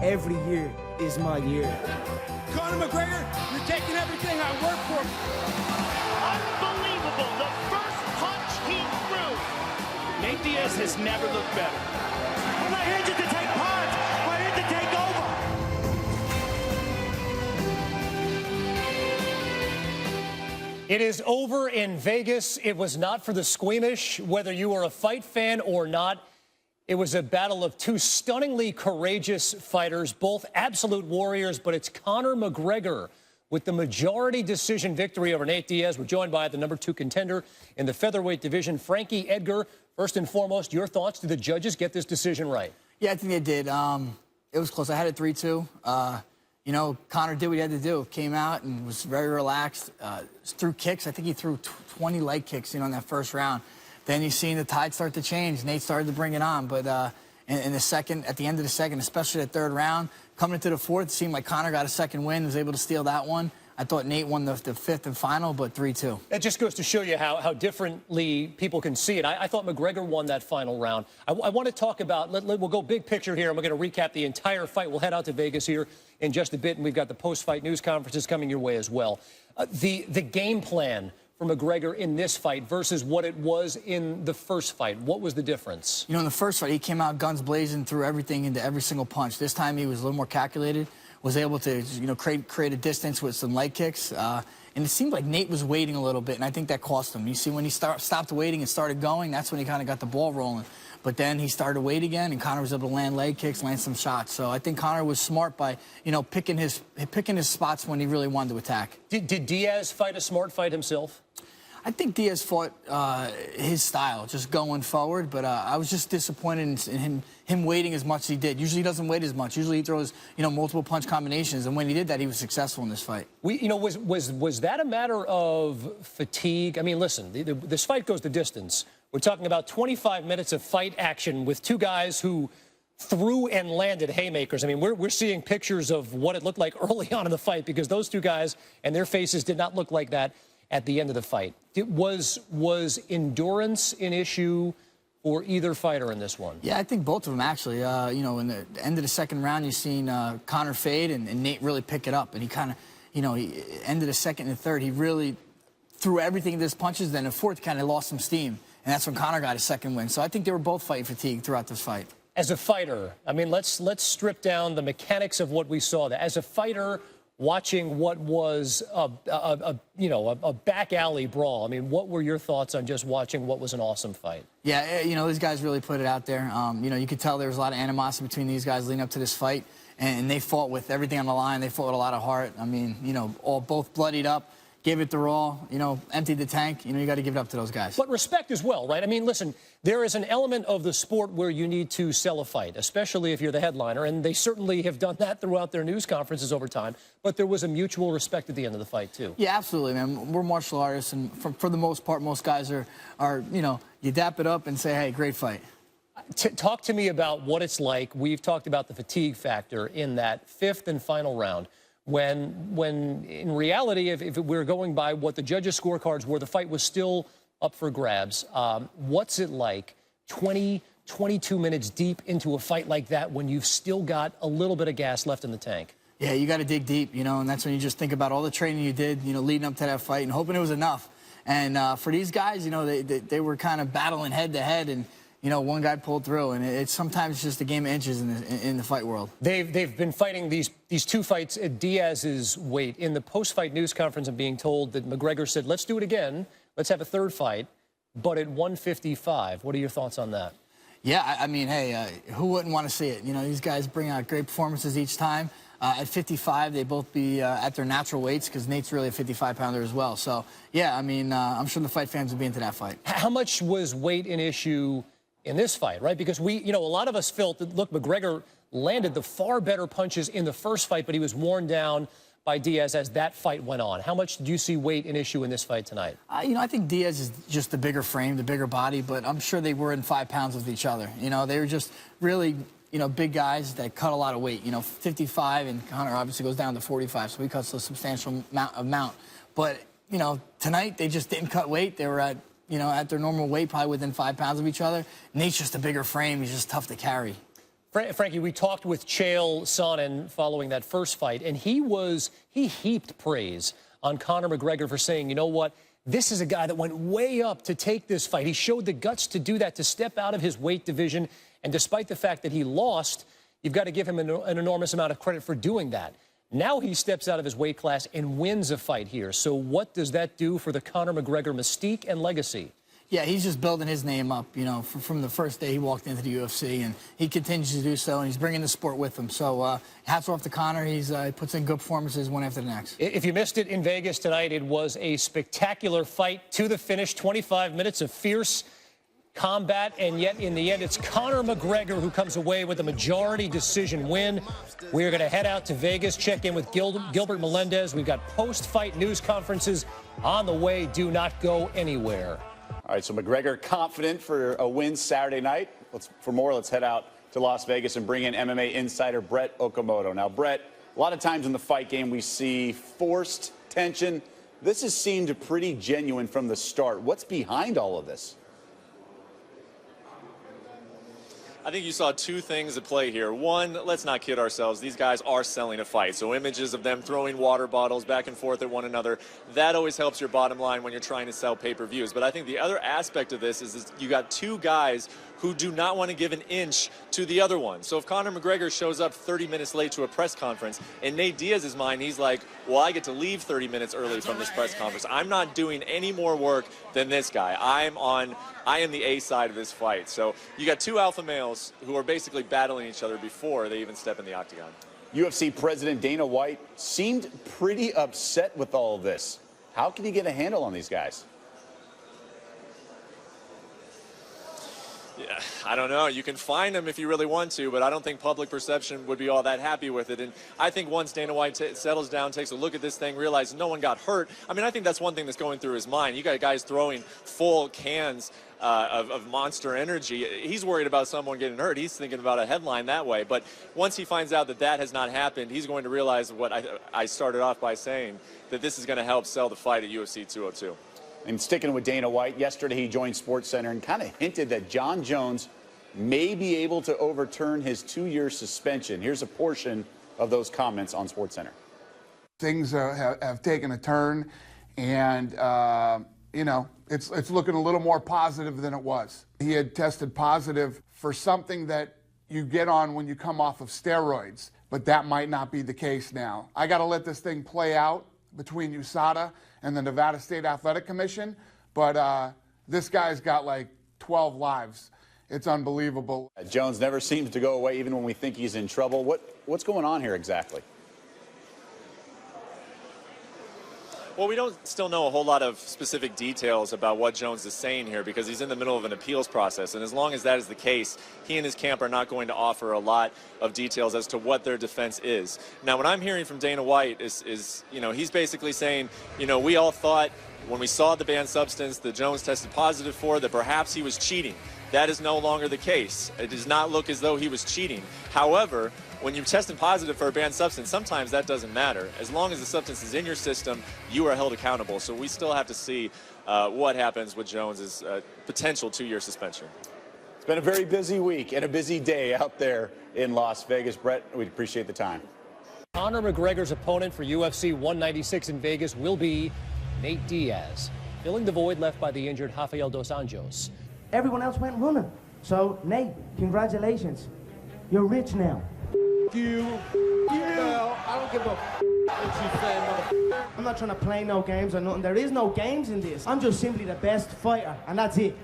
every year is my year. Conor McGregor, you're taking everything I work for. Unbelievable, the first punch he threw. Nate Diaz has never looked better. I'm not here just to take part, we're here to take over. It is over in Vegas. It was not for the squeamish, whether you were a fight fan or not. It was a battle of two stunningly courageous fighters, both absolute warriors, but it's Conor McGregor with the majority decision victory over Nate Diaz. We're joined by the #2 contender in the featherweight division, Frankie Edgar. First and foremost, your thoughts. Did the judges get this decision right? Yeah, I think they did. It was close. I had it 3-2. You know, Conor did what he had to do. Came out and was very relaxed. Threw kicks. I think he threw 20 leg kicks, in that first round. Then you seen the tide start to change. Nate started to bring it on. But in the second, at the end of the second, especially the third round, coming into the fourth, it seemed like Conor got a second win, was able to steal that one. I thought Nate won the fifth and final, but 3-2. That just goes to show you how differently people can see it. I thought McGregor won that final round. I want to talk about, we'll go big picture here, and we're going to recap the entire fight. We'll head out to Vegas here in just a bit, and we've got the post-fight news conferences coming your way as well. The game plan for McGregor in this fight versus what it was in the first fight, what was the difference? In the first fight, he came out guns blazing, threw everything into every single punch. This time he was a little more calculated, was able to, create a distance with some leg kicks. And it seemed like Nate was waiting a little bit, and I think that cost him. You see, when he stopped waiting and started going, that's when he kind of got the ball rolling. But then he started to wait again, and Conor was able to land leg kicks, land some shots. So I think Conor was smart by, picking his spots when he really wanted to attack. Did Diaz fight a smart fight himself? I think Diaz fought his style, just going forward. But I was just disappointed in him waiting as much as he did. Usually he doesn't wait as much. Usually he throws, multiple punch combinations. And when he did that, he was successful in this fight. Was that a matter of fatigue? I mean, listen, this fight goes the distance. We're talking about 25 minutes of fight action with two guys who threw and landed haymakers. I mean, we're seeing pictures of what it looked like early on in the fight because those two guys and their faces did not look like that at the end of the fight. Was endurance an issue for either fighter in this one? Yeah, I think both of them, actually. In the end of the second round, you've seen Conor fade and Nate really pick it up. And he kind of, he ended the second and third. He really threw everything into his punches. Then the fourth kind of lost some steam. And that's when Conor got his second win. So I think they were both fighting fatigue throughout this fight. As a fighter, I mean, let's strip down the mechanics of what we saw. As a fighter, watching what was a back alley brawl, I mean, what were your thoughts on just watching what was an awesome fight? Yeah, these guys really put it out there. You could tell there was a lot of animosity between these guys leading up to this fight, and they fought with everything on the line. They fought with a lot of heart. I mean, both bloodied up. Gave it the raw, emptied the tank. You got to give it up to those guys. But respect as well, right? I mean, listen, there is an element of the sport where you need to sell a fight, especially if you're the headliner, and they certainly have done that throughout their news conferences over time. But there was a mutual respect at the end of the fight, too. Yeah, absolutely, man. We're martial artists, and for the most part, most guys are you dap it up and say, hey, great fight. Talk to me about what it's like. We've talked about the fatigue factor in that fifth and final round. When in reality, if we're going by what the judges' scorecards were, the fight was still up for grabs. What's it like 22 minutes deep into a fight like that when you've still got a little bit of gas left in the tank? Yeah, you got to dig deep, and that's when you just think about all the training you did, leading up to that fight and hoping it was enough. And for these guys, they were kind of battling head to head, and one guy pulled through, and it's sometimes just a game of inches in the fight world. They've been fighting these two fights at Diaz's weight. In the post-fight news conference, I'm being told that McGregor said, let's do it again. Let's have a third fight, but at 155. What are your thoughts on that? Yeah, I mean, hey, who wouldn't want to see it? These guys bring out great performances each time. At 55, they both be at their natural weights because Nate's really a 55-pounder as well. So, yeah, I mean, I'm sure the fight fans will be into that fight. How much was weight an issue in this fight, right? Because a lot of us felt that, look, McGregor landed the far better punches in the first fight, but he was worn down by Diaz as that fight went on. How much did you see weight an issue in this fight tonight? I think Diaz is just the bigger frame, the bigger body, but I'm sure they were in 5 pounds with each other. They were just really, big guys that cut a lot of weight. 55, and Conor obviously goes down to 45, so he cuts a substantial amount. But, tonight they just didn't cut weight. They were at at their normal weight, probably within 5 pounds of each other. Nate's just a bigger frame. He's just tough to carry. Frankie, we talked with Chael Sonnen following that first fight, and he heaped praise on Conor McGregor for saying, you know what, this is a guy that went way up to take this fight. He showed the guts to do that, to step out of his weight division, and despite the fact that he lost, you've got to give him an enormous amount of credit for doing that. Now he steps out of his weight class and wins a fight here. So what does that do for the Conor McGregor mystique and legacy? Yeah, he's just building his name up, you know, from the first day he walked into the UFC, and he continues to do so, and he's bringing the sport with him. So hats off to Conor. He puts in good performances one after the next. If you missed it in Vegas tonight, it was a spectacular fight to the finish, 25 minutes of fierce combat, and yet in the end, it's Conor McGregor who comes away with a majority decision win. We're going to head out to Vegas, check in with Gilbert Melendez. We've got post-fight news conferences on the way. Do not go anywhere. All right, so McGregor confident for a win Saturday night. For more, let's head out to Las Vegas and bring in MMA insider Brett Okamoto. Now, Brett, a lot of times in the fight game we see forced tension. This has seemed pretty genuine from the start. What's behind all of this? I think you saw two things at play here. One, let's not kid ourselves. These guys are selling a fight. So images of them throwing water bottles back and forth at one another, that always helps your bottom line when you're trying to sell pay-per-views. But I think the other aspect of this is you got two guys who do not want to give an inch to the other one. So if Conor McGregor shows up 30 minutes late to a press conference, in Nate Diaz's mind, he's like, well, I get to leave 30 minutes early from this press conference. I'm not doing any more work than this guy. I am the A side of this fight. So you got two alpha males who are basically battling each other before they even step in the octagon. UFC President Dana White seemed pretty upset with all of this. How can he get a handle on these guys? Yeah, I don't know. You can find him if you really want to, but I don't think public perception would be all that happy with it. And I think once Dana White settles down, takes a look at this thing, realizes no one got hurt. I mean, I think that's one thing that's going through his mind. You got guys throwing full cans of Monster Energy. He's worried about someone getting hurt. He's thinking about a headline that way. But once he finds out that that has not happened, he's going to realize what I started off by saying, that this is going to help sell the fight at UFC 202. And sticking with Dana White, yesterday he joined SportsCenter and kind of hinted that Jon Jones may be able to overturn his 2-year suspension. Here's a portion of those comments on SportsCenter. Things have taken a turn, and you know, it's looking a little more positive than it was. He had tested positive for something that you get on when you come off of steroids, but that might not be the case now. I got to let this thing play out between USADA and the Nevada State Athletic Commission, but this guy's got like 12 lives. It's unbelievable. Jones never seems to go away even when we think he's in trouble. What's going on here exactly? Well, we don't still know a whole lot of specific details about what Jones is saying here because he's in the middle of an appeals process. And as long as that is the case, he and his camp are not going to offer a lot of details as to what their defense is. Now, what I'm hearing from Dana White is you know, he's basically saying, you know, we all thought when we saw the banned substance that Jones tested positive for that perhaps he was cheating. That is no longer the case. It does not look as though he was cheating. However, when you're testing positive for a banned substance, sometimes that doesn't matter. As long as the substance is in your system, you are held accountable. So we still have to see what happens with Jones's potential 2-year suspension. It's been a very busy week and a busy day out there in Las Vegas. Brett, we appreciate the time. Conor McGregor's opponent for UFC 196 in Vegas will be Nate Diaz, filling the void left by the injured Rafael dos Anjos. Everyone else went running. So, Nate, congratulations. You're rich now. I don't give a what you say, motherfucker. I'm not trying to play no games or nothing. There is no games in this. I'm just simply the best fighter, and that's it.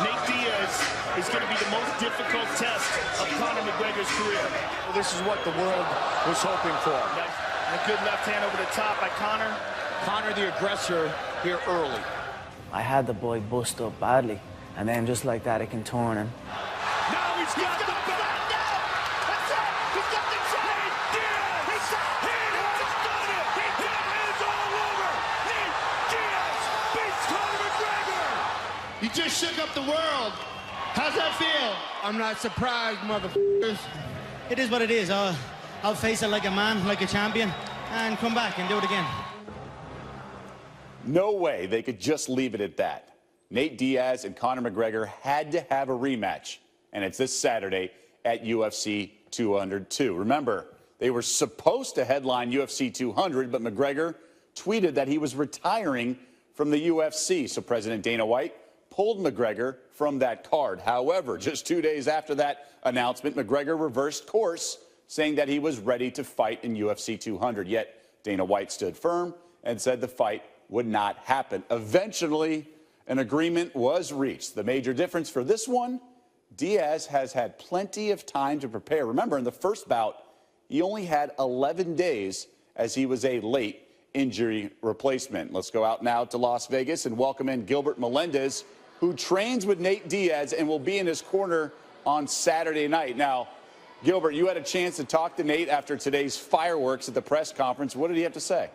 Nate Diaz is going to be the most difficult test of Conor McGregor's career. Well, this is what the world was hoping for. A good left hand over the top by Conor. Conor the aggressor here early. I had the boy bust up badly, and then just like that, it can turn him. Now he's got the back now. That's it. He's got the chain. Diaz. He's done it. It's all over. Nate Diaz beats Conor McGregor. You just shook up the world. How's that feel? I'm not surprised, motherfuckers. It is what it is. I'll face it like a man, like a champion, and come back and do it again. No way they could just leave it at that. Nate Diaz and Conor McGregor had to have a rematch, and it's this Saturday at UFC 202. Remember, they were supposed to headline UFC 200, but McGregor tweeted that he was retiring from the UFC. So President Dana White pulled McGregor from that card. However, just 2 days after that announcement, McGregor reversed course, saying that he was ready to fight in UFC 200. Yet Dana White stood firm and said the fight would not happen. Eventually, an agreement was reached. The major difference for this one, Diaz has had plenty of time to prepare. Remember, in the first bout, he only had 11 days as he was a late injury replacement. Let's go out now to Las Vegas and welcome in Gilbert Melendez, who trains with Nate Diaz and will be in his corner on Saturday night. Now, Gilbert, you had a chance to talk to Nate after today's fireworks at the press conference. What did he have to say?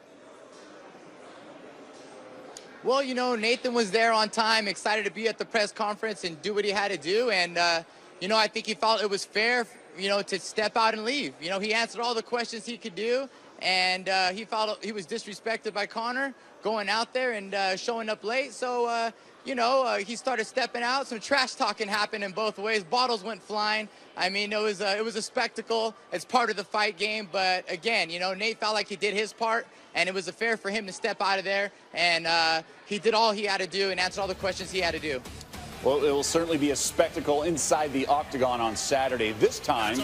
Well, you know, Nathan was there on time, excited to be at the press conference and do what he had to do. And, you know, I think he felt it was fair, you know, to step out and leave. You know, he answered all the questions he could do. And he felt he was disrespected by Conor going out there and showing up late. So, you know, he started stepping out. Some trash talking happened in both ways. Bottles went flying. I mean, it was a spectacle. It's part of the fight game. But, again, you know, Nate felt like he did his part. And it was fair for him to step out of there. And he did all he had to do and answered all the questions he had to do. Well, it will certainly be a spectacle inside the octagon on Saturday. This time,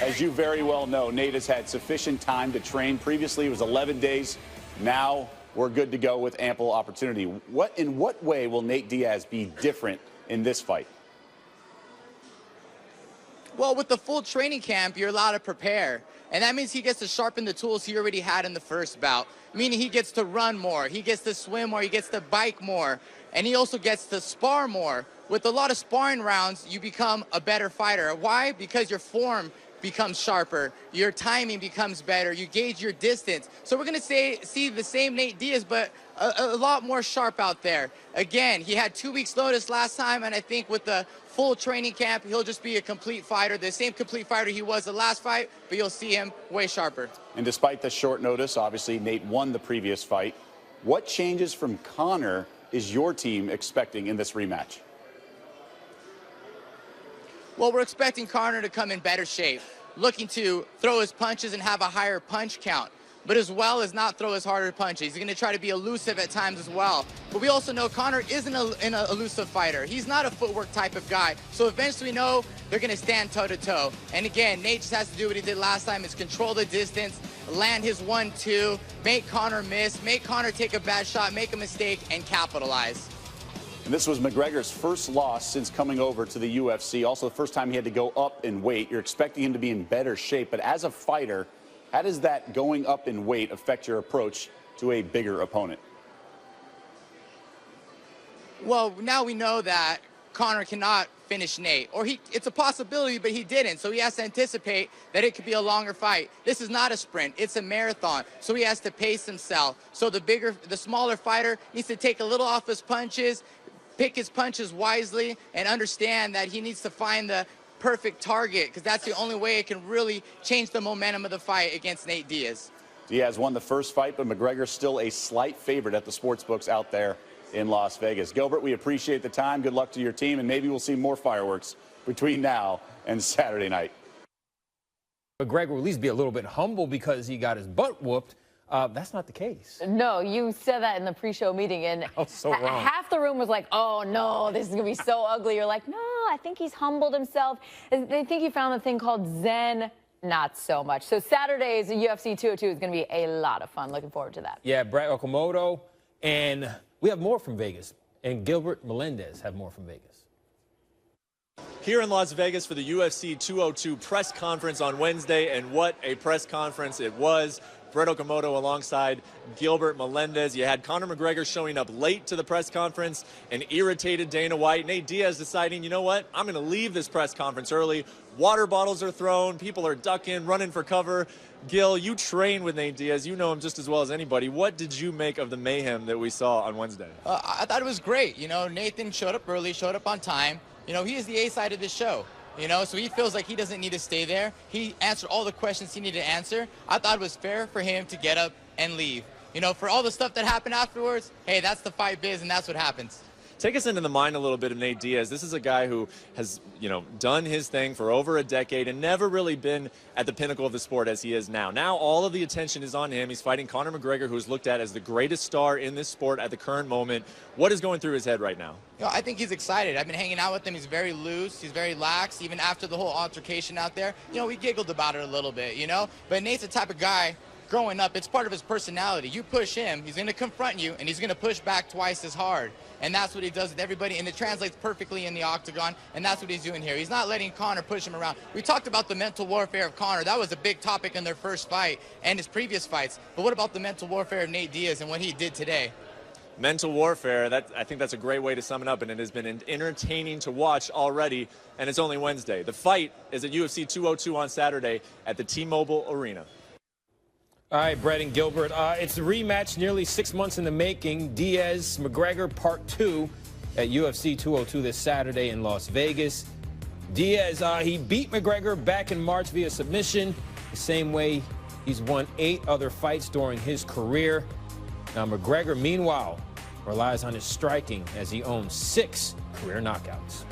as you very well know, Nate has had sufficient time to train. Previously, it was 11 days. Now we're good to go with ample opportunity. In what way will Nate Diaz be different in this fight? Well, with the full training camp, you're allowed to prepare. And that means he gets to sharpen the tools he already had in the first bout, meaning he gets to run more, he gets to swim more, he gets to bike more, and he also gets to spar more. With a lot of sparring rounds, you become a better fighter. Why? Because your form becomes sharper, your timing becomes better, you gauge your distance. So we're going to see the same Nate Diaz, but a lot more sharp out there. Again, he had 2 weeks notice last time, and I think with the full training camp, he'll just be a complete fighter, the same complete fighter he was the last fight, but you'll see him way sharper. And despite the short notice, obviously Nate won the previous fight. What changes from Conor is your team expecting in this rematch? Well, we're expecting Conor to come in better shape, looking to throw his punches and have a higher punch count, but as well as not throw his harder punches. He's going to try to be elusive at times as well. But we also know Conor isn't an elusive fighter. He's not a footwork type of guy. So eventually we know they're going to stand toe-to-toe. And again, Nate just has to do what he did last time, is control the distance, land his 1-2, make Conor miss, make Conor take a bad shot, make a mistake, and capitalize. And this was McGregor's first loss since coming over to the UFC. Also the first time he had to go up in weight. You're expecting him to be in better shape. But as a fighter, how does that going up in weight affect your approach to a bigger opponent? Well, now we know that Conor cannot finish Nate. Or it's a possibility, but he didn't. So he has to anticipate that it could be a longer fight. This is not a sprint. It's a marathon. So he has to pace himself. So the smaller fighter needs to take a little off his punches, pick his punches wisely, and understand that he needs to find the perfect target, because that's the only way it can really change the momentum of the fight against Nate Diaz. Diaz won the first fight, but McGregor's still a slight favorite at the sports books out there in Las Vegas. Gilbert, we appreciate the time. Good luck to your team, and maybe we'll see more fireworks between now and Saturday night. McGregor will at least be a little bit humble because he got his butt whooped. That's not the case. No, you said that in the pre-show meeting, and so wrong. Half the room was like, oh, no, this is going to be so ugly. You're like, no, I think he's humbled himself. They think he found the thing called Zen. Not so much. So Saturday's UFC 202 is going to be a lot of fun. Looking forward to that. Yeah, Brett Okamoto, and we have more from Vegas, and Gilbert Melendez have more from Vegas. Here in Las Vegas for the UFC 202 press conference on Wednesday, and what a press conference it was. Brett Okamoto alongside Gilbert Melendez. You had Conor McGregor showing up late to the press conference and irritated Dana White. Nate Diaz deciding, you know what, I'm going to leave this press conference early. Water bottles are thrown. People are ducking, running for cover. Gil, you train with Nate Diaz. You know him just as well as anybody. What did you make of the mayhem that we saw on Wednesday? I thought it was great. You know, Nathan showed up early, showed up on time. You know, he is the A side of this show. You know, so he feels like he doesn't need to stay there. He answered all the questions he needed to answer. I thought it was fair for him to get up and leave. You know, for all the stuff that happened afterwards, hey, that's the fight biz, and that's what happens. Take us into the mind a little bit of Nate Diaz. This is a guy who has, done his thing for over a decade and never really been at the pinnacle of the sport as he is now. Now all of the attention is on him. He's fighting Conor McGregor, who's looked at as the greatest star in this sport at the current moment. What is going through his head right now? I think he's excited. I've been hanging out with him. He's very loose. He's very lax. Even after the whole altercation out there, we giggled about it a little bit, But Nate's the type of guy, growing up, it's part of his personality. You push him, he's going to confront you, and he's going to push back twice as hard. And that's what he does with everybody, and it translates perfectly in the octagon, and that's what he's doing here. He's not letting Conor push him around. We talked about the mental warfare of Conor. That was a big topic in their first fight and his previous fights. But what about the mental warfare of Nate Diaz and what he did today? Mental warfare, I think that's a great way to sum it up, and it has been entertaining to watch already, and it's only Wednesday. The fight is at UFC 202 on Saturday at the T-Mobile Arena. All right, Brett and Gilbert. It's a rematch nearly 6 months in the making. Diaz-McGregor Part 2 at UFC 202 this Saturday in Las Vegas. Diaz, he beat McGregor back in March via submission, the same way he's won 8 other fights during his career. Now, McGregor, meanwhile, relies on his striking as he owns 6 career knockouts.